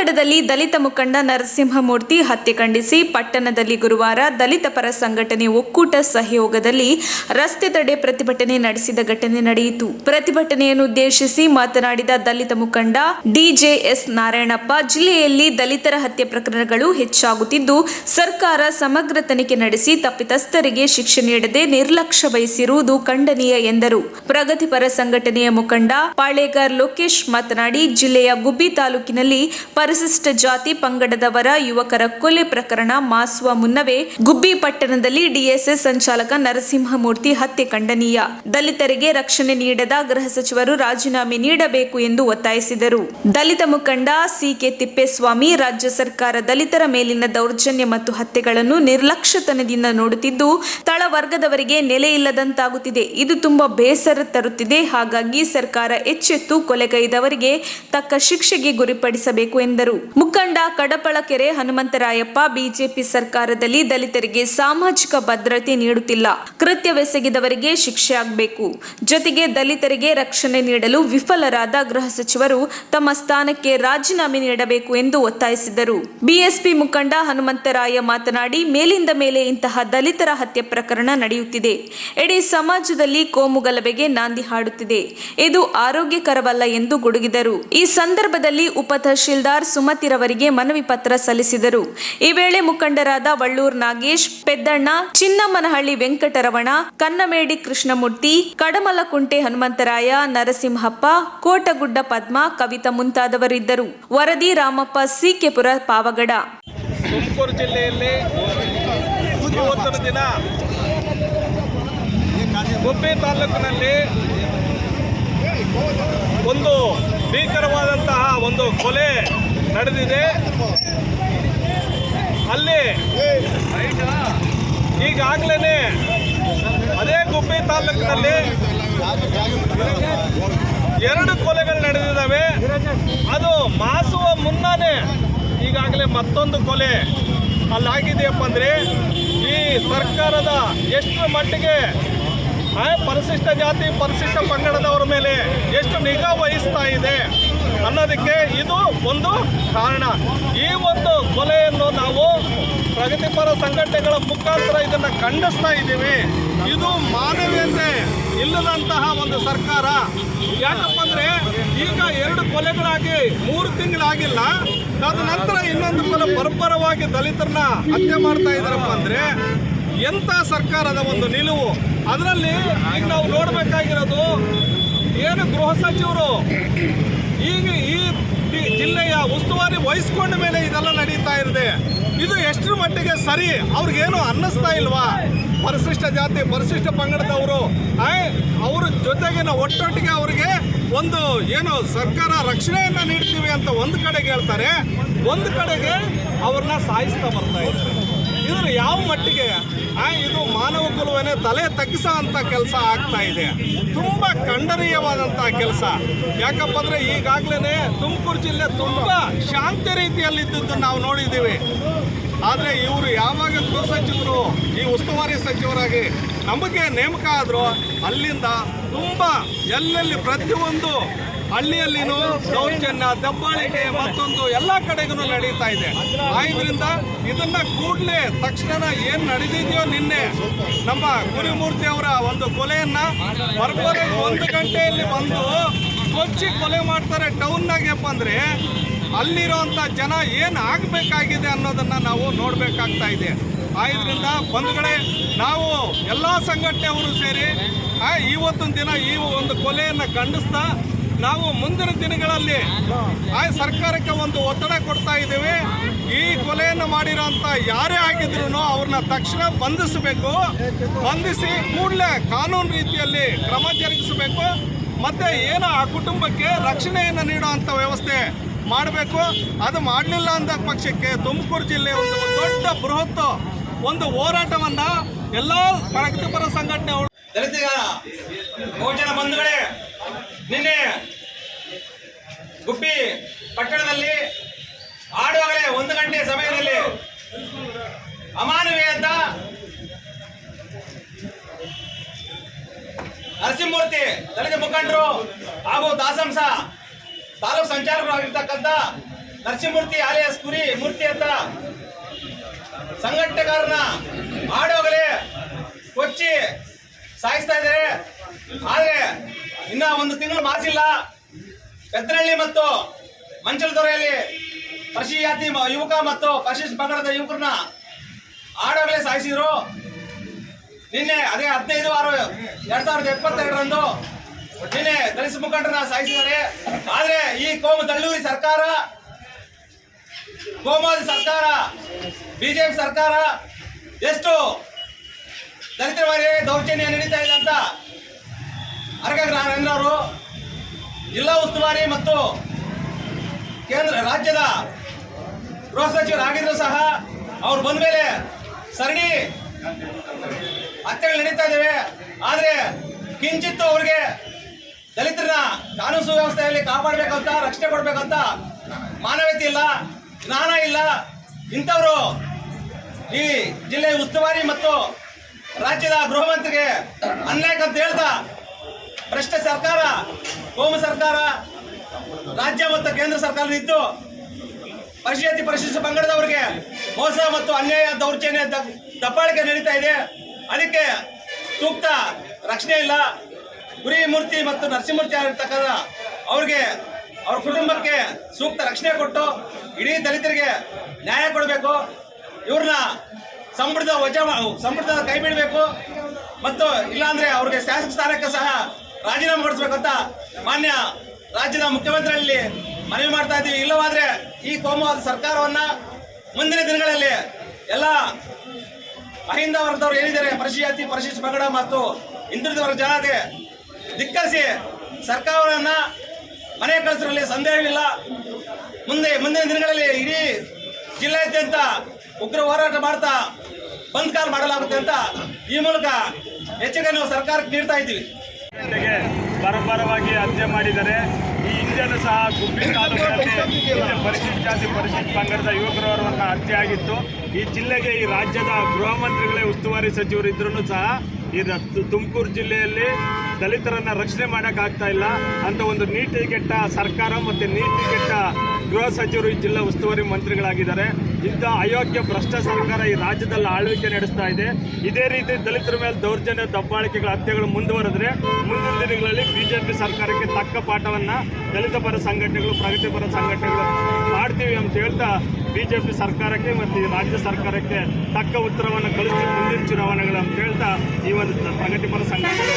ಪಂಗಡದಲ್ಲಿ ದಲಿತ ಮುಖಂಡ ನರಸಿಂಹಮೂರ್ತಿ ಹತ್ಯೆ ಖಂಡಿಸಿ ಪಟ್ಟಣದಲ್ಲಿ ಗುರುವಾರ ದಲಿತ ಪರ ಸಂಘಟನೆ ಒಕ್ಕೂಟ ಸಹಯೋಗದಲ್ಲಿ ರಸ್ತೆ ತಡೆ ಪ್ರತಿಭಟನೆ ನಡೆಸಿದ ಘಟನೆ ನಡೆಯಿತು. ಪ್ರತಿಭಟನೆಯನ್ನು ಉದ್ದೇಶಿಸಿ ಮಾತನಾಡಿದ ದಲಿತ ಮುಖಂಡ ಡಿಜೆಎಸ್ ನಾರಾಯಣಪ್ಪ, ಜಿಲ್ಲೆಯಲ್ಲಿ ದಲಿತರ ಹತ್ಯೆ ಪ್ರಕರಣಗಳು ಹೆಚ್ಚಾಗುತ್ತಿದ್ದು, ಸರ್ಕಾರ ಸಮಗ್ರ ತನಿಖೆ ನಡೆಸಿ ತಪ್ಪಿತಸ್ಥರಿಗೆ ಶಿಕ್ಷೆ ನೀಡದೆ ನಿರ್ಲಕ್ಷ್ಯ ವಹಿಸಿರುವುದು ಖಂಡನೀಯ ಎಂದರು. ಪ್ರಗತಿಪರ ಸಂಘಟನೆಯ ಮುಖಂಡ ಪಾಳೇಗಾರ್ ಲೋಕೇಶ್ ಮಾತನಾಡಿ, ಜಿಲ್ಲೆಯ ಗುಬ್ಬಿ ತಾಲೂಕಿನಲ್ಲಿ ಪರಿಶಿಷ್ಟ ಜಾತಿ ಪಂಗಡದವರ ಯುವಕರ ಕೊಲೆ ಪ್ರಕರಣ ಮಾಸುವ ಮುನ್ನವೇ ಗುಬ್ಬಿ ಪಟ್ಟಣದಲ್ಲಿ ಡಿಎಸ್ಎಸ್ ಸಂಚಾಲಕ ನರಸಿಂಹಮೂರ್ತಿ ಹತ್ಯೆ ಖಂಡನೀಯ. ದಲಿತರಿಗೆ ರಕ್ಷಣೆ ನೀಡದ ಗೃಹ ಸಚಿವರು ರಾಜೀನಾಮೆ ನೀಡಬೇಕು ಎಂದು ಒತ್ತಾಯಿಸಿದರು. ದಲಿತ ಮುಖಂಡ ಸಿಕೆ ತಿಪ್ಪೇಸ್ವಾಮಿ, ರಾಜ್ಯ ಸರ್ಕಾರ ದಲಿತರ ಮೇಲಿನ ದೌರ್ಜನ್ಯ ಮತ್ತು ಹತ್ಯೆಗಳನ್ನು ನಿರ್ಲಕ್ಷ್ಯತನದಿಂದ ನೋಡುತ್ತಿದ್ದು, ತಳವರ್ಗದವರಿಗೆ ನೆಲೆ ಇಲ್ಲದಂತಾಗುತ್ತಿದೆ. ಇದು ತುಂಬಾ ಬೇಸರ ತರುತ್ತಿದೆ. ಹಾಗಾಗಿ ಸರ್ಕಾರ ಎಚ್ಚೆತ್ತು ಕೊಲೆಗೈದವರಿಗೆ ತಕ್ಕ ಶಿಕ್ಷೆಗೆ ಗುರಿಪಡಿಸಬೇಕು ಎಂದರು. ಮುಖಂಡ ಕಡಪಳಕೆರೆ ಹನುಮಂತರಾಯಪ್ಪ, ಬಿಜೆಪಿ ಸರ್ಕಾರದಲ್ಲಿ ದಲಿತರಿಗೆ ಸಾಮಾಜಿಕ ಭದ್ರತೆ ನೀಡುತ್ತಿಲ್ಲ. ಕೃತ್ಯವೆಸಗಿದವರಿಗೆ ಶಿಕ್ಷೆ ಆಗಬೇಕು. ಜೊತೆಗೆ ದಲಿತರಿಗೆ ರಕ್ಷಣೆ ನೀಡಲು ವಿಫಲರಾದ ಗೃಹ ಸಚಿವರು ತಮ್ಮ ಸ್ಥಾನಕ್ಕೆ ರಾಜೀನಾಮೆ ನೀಡಬೇಕು ಎಂದು ಒತ್ತಾಯಿಸಿದರು. ಬಿಎಸ್ಪಿ ಮುಖಂಡ ಹನುಮಂತರಾಯ ಮಾತನಾಡಿ, ಮೇಲಿಂದ ಮೇಲೆ ಇಂತಹ ದಲಿತರ ಹತ್ಯೆ ಪ್ರಕರಣ ನಡೆಯುತ್ತಿದೆ. ಇಡೀ ಸಮಾಜದಲ್ಲಿ ಕೋಮು ಗಲಭೆಗೆ ನಾಂದಿ ಹಾಡುತ್ತಿದೆ. ಇದು ಆರೋಗ್ಯಕರವಲ್ಲ ಎಂದು ಗುಡುಗಿದರು. ಈ ಸಂದರ್ಭದಲ್ಲಿ ಉಪ ತಹಶೀಲ್ದಾರ್ ಸುಮತಿರವರಿಗೆ ಮನವಿ ಪತ್ರ ಸಲ್ಲಿಸಿದರು. ಈ ವೇಳೆ ಮುಖಂಡರಾದ ವಳ್ಳೂರ್ ನಾಗೇಶ್, ಪೆದ್ದಣ್ಣ, ಚಿನ್ನಮ್ಮನಹಳ್ಳಿ ವೆಂಕಟರಮಣ, ಕನ್ನಮೇಡಿ ಕೃಷ್ಣಮೂರ್ತಿ, ಕಡಮಲಕುಂಟೆ ಹನುಮಂತರಾಯ, ನರಸಿಂಹಪ್ಪ, ಕೋಟಗುಡ್ಡ ಪದ್ಮ, ಕವಿತಾ ಮುಂತಾದವರಿದ್ದರು. ವರದಿ ರಾಮಪ್ಪ, ಸಿಕೆಪುರ, ಪಾವಗಡ. ತುಮಕೂರು ಜಿಲ್ಲೆಯಲ್ಲಿ ಇವತ್ತಿನ ದಿನ ಗುಬ್ಬಿ ತಾಲೂಕಿನಲ್ಲಿ ಒಂದು ಭೀಕರವಾದಂತಹ ಒಂದು ಕೊಲೆ ನಡೆದಿದೆ. ಅಲ್ಲಿ ಈಗಾಗಲೇ ಅದೇ ಗುಬ್ಬಿ ತಾಲೂಕಿನಲ್ಲಿ 2 ಕೊಲೆಗಳು ನಡೆದಿದ್ದಾವೆ. ಅದು ಮಾಸುವ ಮುನ್ನನೇ ಈಗಾಗಲೇ ಮತ್ತೊಂದು ಕೊಲೆ ಅಲ್ಲಾಗಿದೆಯಪ್ಪ ಅಂದರೆ ಈ ಸರ್ಕಾರದ ಎಷ್ಟು ಮಟ್ಟಿಗೆ ಪರಿಶಿಷ್ಟ ಜಾತಿ ಪರಿಶಿಷ್ಟ ಪಂಗಡದವರ ಮೇಲೆ ಎಷ್ಟು ನಿಗಾ ವಹಿಸ್ತಾ ಇದೆ ಅನ್ನೋದಕ್ಕೆ ಇದು ಒಂದು ಕಾರಣ. ಈ ಒಂದು ಕೊಲೆಯನ್ನು ನಾವು ಪ್ರಗತಿಪರ ಸಂಘಟನೆಗಳ ಮುಖಾಂತರ ಇದನ್ನು ಖಂಡಿಸ್ತಾ ಇದ್ದೀವಿ. ಇದು ಮಾನವೀಯತೆ ಇಲ್ಲದಂತಹ ಒಂದು ಸರ್ಕಾರ. ಯಾಕಪ್ಪ ಅಂದರೆ ಈಗ 2 ಕೊಲೆಗಳಾಗಿ 3 ತಿಂಗಳಾಗಿಲ್ಲ, ಅದ ನಂತರ ಇನ್ನೊಂದು ಕೊಲೆ ಬರ್ಬರವಾಗಿ ದಲಿತರನ್ನ ಹತ್ಯೆ ಮಾಡ್ತಾ ಇದ್ದಾರಪ್ಪ ಅಂದರೆ ಎಂಥ ಸರ್ಕಾರದ ಒಂದು ನಿಲುವು. ಅದರಲ್ಲಿ ಈಗ ನಾವು ನೋಡಬೇಕಾಗಿರೋದು ಏನು, ಗೃಹ ಸಚಿವರು ಈಗ ಈ ಜಿಲ್ಲೆಯ ಉಸ್ತುವಾರಿ ವಹಿಸ್ಕೊಂಡ ಮೇಲೆ ಇದೆಲ್ಲ ನಡೀತಾ ಇದೆ. ಇದು ಎಷ್ಟರ ಮಟ್ಟಿಗೆ ಸರಿ? ಅವ್ರಿಗೇನು ಅನ್ನಿಸ್ತಾ ಇಲ್ವಾ? ಪರಿಶಿಷ್ಟ ಜಾತಿ ಪರಿಶಿಷ್ಟ ಪಂಗಡದವರು ಅವ್ರ ಜೊತೆಗಿನ ಒಟ್ಟೊಟ್ಟಿಗೆ ಅವರಿಗೆ ಒಂದು ಏನು ಸರ್ಕಾರ ರಕ್ಷಣೆಯನ್ನು ನೀಡ್ತೀವಿ ಅಂತ ಒಂದು ಕಡೆಗೆ ಹೇಳ್ತಾರೆ, ಒಂದು ಕಡೆಗೆ ಅವ್ರನ್ನ ಸಾಯಿಸ್ತಾ ಬರ್ತಾ ಇದ್ದಾರೆ. ಇದ್ರ ಯಾವ ಮಟ್ಟಿಗೆ ಇದು ಮಾನವ ಕುಲವನ್ನೇ ತಲೆ ತಗ್ಗಿಸೋ ಅಂತ ಕೆಲಸ ಆಗ್ತಾ ಇದೆ. ತುಂಬ ಖಂಡನೀಯವಾದಂಥ ಕೆಲಸ. ಯಾಕಪ್ಪ ಅಂದರೆ ಈಗಾಗಲೇ ತುಮಕೂರು ಜಿಲ್ಲೆ ತುಂಬ ಶಾಂತಿ ರೀತಿಯಲ್ಲಿದ್ದದ್ದು ನಾವು ನೋಡಿದ್ದೀವಿ. ಆದರೆ ಇವರು ಯಾವಾಗ ಗೃಹ ಸಚಿವರು ಈ ಉಸ್ತುವಾರಿ ಸಚಿವರಾಗಿ ನಮಗೆ ನೇಮಕ ಆದರೂ ಅಲ್ಲಿಂದ ತುಂಬ ಎಲ್ಲೆಲ್ಲಿ ಪ್ರತಿಯೊಂದು ಹಳ್ಳಿಯಲ್ಲಿನೂ ದೌರ್ಜನ್ಯ, ದಬ್ಬಾಳಿಕೆ ಮತ್ತೊಂದು ಎಲ್ಲ ಕಡೆಗೂ ನಡೀತಾ ಇದೆ. ಆದ್ದರಿಂದ ಇದನ್ನು ಕೂಡಲೇ ತಕ್ಷಣ ಏನು ನಡೆದಿದೆಯೋ ನಿನ್ನೆ ನಮ್ಮ ಗುರುಮೂರ್ತಿ ಅವರ ಒಂದು ಕೊಲೆಯನ್ನು ಬರೋಬ್ಬರಿ 1 ಗಂಟೆಯಲ್ಲಿ ಬಂದು ಕೊಚ್ಚಿ ಕೊಲೆ ಮಾಡ್ತಾರೆ ಟೌನ್ನಾಗಪ್ಪ ಅಂದರೆ ಅಲ್ಲಿರೋಂಥ ಜನ ಏನು ಆಗಬೇಕಾಗಿದೆ ಅನ್ನೋದನ್ನು ನಾವು ನೋಡಬೇಕಾಗ್ತಾ ಇದೆ. ಆದ್ದರಿಂದ ಬಂಧುಗಳೇ, ನಾವು ಎಲ್ಲ ಸಂಘಟನೆಯವರು ಸೇರಿ ಇವತ್ತೊಂದು ದಿನ ಈ ಒಂದು ಕೊಲೆಯನ್ನು ಖಂಡಿಸ್ತಾ ನಾವು ಮುಂದಿನ ದಿನಗಳಲ್ಲಿ ಸರ್ಕಾರಕ್ಕೆ ಒಂದು ಒತ್ತಡ ಕೊಡ್ತಾ ಇದ್ದೀವಿ. ಈ ಕೊಲೆಯನ್ನು ಮಾಡಿರೋಂಥ ಯಾರೇ ಆಗಿದ್ರು ಅವ್ರನ್ನ ತಕ್ಷಣ ಬಂಧಿಸಬೇಕು. ಬಂಧಿಸಿ ಕೂಡಲೇ ಕಾನೂನು ರೀತಿಯಲ್ಲಿ ಕ್ರಮ ಜರುಗಿಸಬೇಕು. ಮತ್ತು ಏನು ಆ ಕುಟುಂಬಕ್ಕೆ ರಕ್ಷಣೆಯನ್ನು ನೀಡುವಂಥ ವ್ಯವಸ್ಥೆ ಮಾಡಬೇಕು. ಅದು ಮಾಡಲಿಲ್ಲ ಅಂದ ಪಕ್ಷಕ್ಕೆ ತುಮಕೂರು ಜಿಲ್ಲೆ ಒಂದು ದೊಡ್ಡ ಬೃಹತ್ ಒಂದು ಹೋರಾಟವನ್ನು ಎಲ್ಲ ಪ್ರಗತಿಪರ ಸಂಘಟನೆಗಳು ದಲಿತರ ಬಹುಜನ ಬಂಧುಗಳೇ, ನಿನ್ನೆ ಗುಬ್ಬಿ ಪಟ್ಟಣದಲ್ಲಿ ಆಡುವಾಗಲೇ 1 ಗಂಟೆ ಸಮಯದಲ್ಲಿ ಅಮಾನವೀಯತ ನರಸಿಂಹಮೂರ್ತಿ ದಲಿತ ಮುಖಂಡರು ಹಾಗೂ ದಾಸಂಸ ತಾಲೂಕು ಸಂಚಾಲಕರು ಆಗಿರ್ತಕ್ಕಂಥ ನರಸಿಂಹಮೂರ್ತಿ ಆಲಿಯಾಸ್ ಕುರಿ ಮೂರ್ತಿ ಅಂತ ಸಂಘಟನೆಗಾರನ ಆಡೋಗಲೇ ಕೊಚ್ಚಿ ಸಾಯಿಸ್ತಾ ಇದ್ದಾರೆ. ಆದರೆ ಇನ್ನ ಒಂದು ತಿಂಗಳು ಮಾಸಿಲ್ಲ, ಬೆತ್ತನಹಳ್ಳಿ ಮತ್ತು ಮಂಚಲದೊರೆಯಲ್ಲಿ ಪರಿಶಿಷ್ಟ ಜಾತಿ ಯುವಕ ಮತ್ತು ಪರಿಶಿಷ್ಟ ಪಂಗಡದ ಯುವಕರನ್ನ ಆಡೋಗಲೇ ಸಾಯಿಸಿದ್ರು. ನಿನ್ನೆ ಅದೇ 15/6/2022ರಂದು ನಿನ್ನೆ ದಲಿತ ಮುಖಂಡರನ್ನ ಸಾಯಿಸಿದ್ದಾರೆ. ಆದರೆ ಈ ಕೋಮು ದಳ್ಳೂರಿ ಸರ್ಕಾರ, ಕೋಮುವಾದಿ ಸರ್ಕಾರ, ಬಿಜೆಪಿ ಸರ್ಕಾರ ಎಷ್ಟು ದಲಿತರ ಮೇಲೆ ದೌರ್ಜನ್ಯ ನಡೀತಾ ಇದೆ ಅಂತ ಅರಗ ನಾರಾಯಣ ಅವರು ಜಿಲ್ಲಾ ಉಸ್ತುವಾರಿ ಮತ್ತು ರಾಜ್ಯದ ಗೃಹ ಸಚಿವರಾಗಿದ್ರು ಸಹ ಅವ್ರು ಬಂದ ಮೇಲೆ ಸರಣಿ ಹತ್ಯೆಗಳು ನಡೀತಾ ಇದ್ದಾವೆ. ಆದರೆ ಕಿಂಚಿತ್ತು ಅವ್ರಿಗೆ ದಲಿತರನ್ನ ಕಾನೂನು ಸುವ್ಯವಸ್ಥೆಯಲ್ಲಿ ಕಾಪಾಡಬೇಕಂತ, ರಕ್ಷಣೆ ಕೊಡಬೇಕಂತ ಮಾನವೀಯತೆ ಇಲ್ಲ, ಜ್ಞಾನ ಇಲ್ಲ. ಇಂಥವರು ಈ ಜಿಲ್ಲೆಯ ಉಸ್ತುವಾರಿ ಮತ್ತು ರಾಜ್ಯದ ಗೃಹ ಮಂತ್ರಿಗೆ ಅನ್ಯಾಯಕ್ಕಂತ ಹೇಳ್ತಾ ಭ್ರಷ್ಟ ಸರ್ಕಾರ, ಕೋಮು ಸರ್ಕಾರ ರಾಜ್ಯ ಮತ್ತು ಕೇಂದ್ರ ಸರ್ಕಾರದಿದ್ದು ಪರಿಶಿಷ್ಟ ಪಂಗಡದವರಿಗೆ ಮೋಸ ಮತ್ತು ಅನ್ಯಾಯ, ದೌರ್ಜನ್ಯ, ದಬ್ಬಾಳಿಕೆ ನಡೀತಾ ಇದೆ. ಅದಕ್ಕೆ ಸೂಕ್ತ ರಕ್ಷಣೆ ಇಲ್ಲ. ಕುರಿ ಮೂರ್ತಿ ಮತ್ತು ನರಸಿಂಹಮೂರ್ತಿ ಆಗಿರ್ತಕ್ಕಂಥ ಅವ್ರಿಗೆ, ಅವ್ರ ಕುಟುಂಬಕ್ಕೆ ಸೂಕ್ತ ರಕ್ಷಣೆ ಕೊಟ್ಟು ಇಡೀ ದಲಿತರಿಗೆ ನ್ಯಾಯ ಕೊಡಬೇಕು. ಇವ್ರನ್ನ ಸಂಪುಟದ ಕೈ ಬಿಡಬೇಕು ಮತ್ತು ಇಲ್ಲಾಂದ್ರೆ ಅವ್ರಿಗೆ ಶಾಸಕ ಸ್ಥಾನಕ್ಕೆ ಸಹ ರಾಜೀನಾಮೆ ಕೊಡಿಸ್ಬೇಕಂತ ಮಾನ್ಯ ರಾಜ್ಯದ ಮುಖ್ಯಮಂತ್ರಿಗಳಲ್ಲಿ ಮನವಿ ಮಾಡ್ತಾ ಇದ್ದೀವಿ. ಇಲ್ಲವಾದ್ರೆ ಈ ಕೋಮುವಾದ ಸರ್ಕಾರವನ್ನ ಮುಂದಿನ ದಿನಗಳಲ್ಲಿ ಎಲ್ಲ ಅಹಿಂದ ವರ್ಗದವರು ಏನಿದ್ದಾರೆ, ಪರಿಶಿಷ್ಟ ಜಾತಿ, ಪರಿಶಿಷ್ಟ ಪಂಗಡ ಮತ್ತು ಹಿಂದುಳಿದ ವರ್ಗ ಜನತೆ ಧಿಕ್ಕರಿಸಿ ಸರ್ಕಾರವನ್ನ ಮನೆ ಕಳಿಸರಲ್ಲಿ ಸಂದೇಹವಿಲ್ಲ. ಮುಂದಿನ ದಿನಗಳಲ್ಲಿ ಇಡೀ ಜಿಲ್ಲೆಯಾದ್ಯಂತ ಉಗ್ರ ಹೋರಾಟ ಮಾಡ್ತಾ ಬಂದ್ ಕಾಲ್ ಮಾಡಲಾಗುತ್ತೆ ಅಂತ ಈ ಮೂಲಕ ಎಚ್ಚರಿಕೆಯನ್ನು ಸರ್ಕಾರಕ್ಕೆ ನೀಡ್ತಾ ಇದ್ದೀವಿ. ಬರಬರವಾಗಿ ಹತ್ಯೆ ಮಾಡಿದ್ದಾರೆ. ಈ ಹಿಂದೆನೂ ಸಹ ಗುಬ್ಬಿ ತಾಲೂಕಿನಲ್ಲಿ ಪರಿಶಿಷ್ಟ ಜಾತಿ, ಪರಿಶಿಷ್ಟ ಪಂಗಡದ ಯುವಕರವರನ್ನ ಹತ್ಯೆ ಆಗಿತ್ತು. ಈ ಜಿಲ್ಲೆಗೆ ಈ ರಾಜ್ಯದ ಗೃಹ ಮಂತ್ರಿಗಳೇ ಉಸ್ತುವಾರಿ ಸಚಿವರು ಇದ್ರೂ ಸಹ ಈ ತುಮಕೂರು ಜಿಲ್ಲೆಯಲ್ಲಿ ದಲಿತರನ್ನ ರಕ್ಷಣೆ ಮಾಡೋಕ್ಕಾಗ್ತಾ ಇಲ್ಲ ಅಂತ ಒಂದು ನೀತಿಗೆಟ್ಟ ಸರ್ಕಾರ ಮತ್ತು ನೀತಿಗೆಟ್ಟ ಗೃಹ ಸಚಿವರು ಈ ಜಿಲ್ಲಾ ಉಸ್ತುವಾರಿ ಮಂತ್ರಿಗಳಾಗಿದ್ದಾರೆ. ಇಂಥ ಅಯೋಗ್ಯ ಭ್ರಷ್ಟ ಸರ್ಕಾರ ಈ ರಾಜ್ಯದಲ್ಲಿ ಆಳ್ವಿಕೆ ನಡೆಸ್ತಾ ಇದೆ. ಇದೇ ರೀತಿ ದಲಿತರ ಮೇಲೆ ದೌರ್ಜನ್ಯ, ದಬ್ಬಾಳಿಕೆಗಳ ಹತ್ಯೆಗಳು ಮುಂದುವರೆದ್ರೆ ಮುಂದಿನ ದಿನಗಳಲ್ಲಿ ಬಿಜೆಪಿ ಸರ್ಕಾರಕ್ಕೆ ತಕ್ಕ ಪಾಠವನ್ನು ದಲಿತ ಪರ ಸಂಘಟನೆಗಳು, ಪ್ರಗತಿಪರ ಸಂಘಟನೆಗಳು ಮಾಡ್ತೀವಿ ಅಂತ ಹೇಳ್ತಾ ಬಿಜೆಪಿ ಸರ್ಕಾರಕ್ಕೆ ಮತ್ತು ಈ ರಾಜ್ಯ ಸರ್ಕಾರಕ್ಕೆ ತಕ್ಕ ಉತ್ತರವನ್ನು ಕಳಿಸಿ ಮುಂದಿನ ಚುನಾವಣೆಗಳು ಅಂತ ಹೇಳ್ತಾ ಈ ಒಂದು ಪ್ರಗತಿಪರ ಸಂಘಟನೆ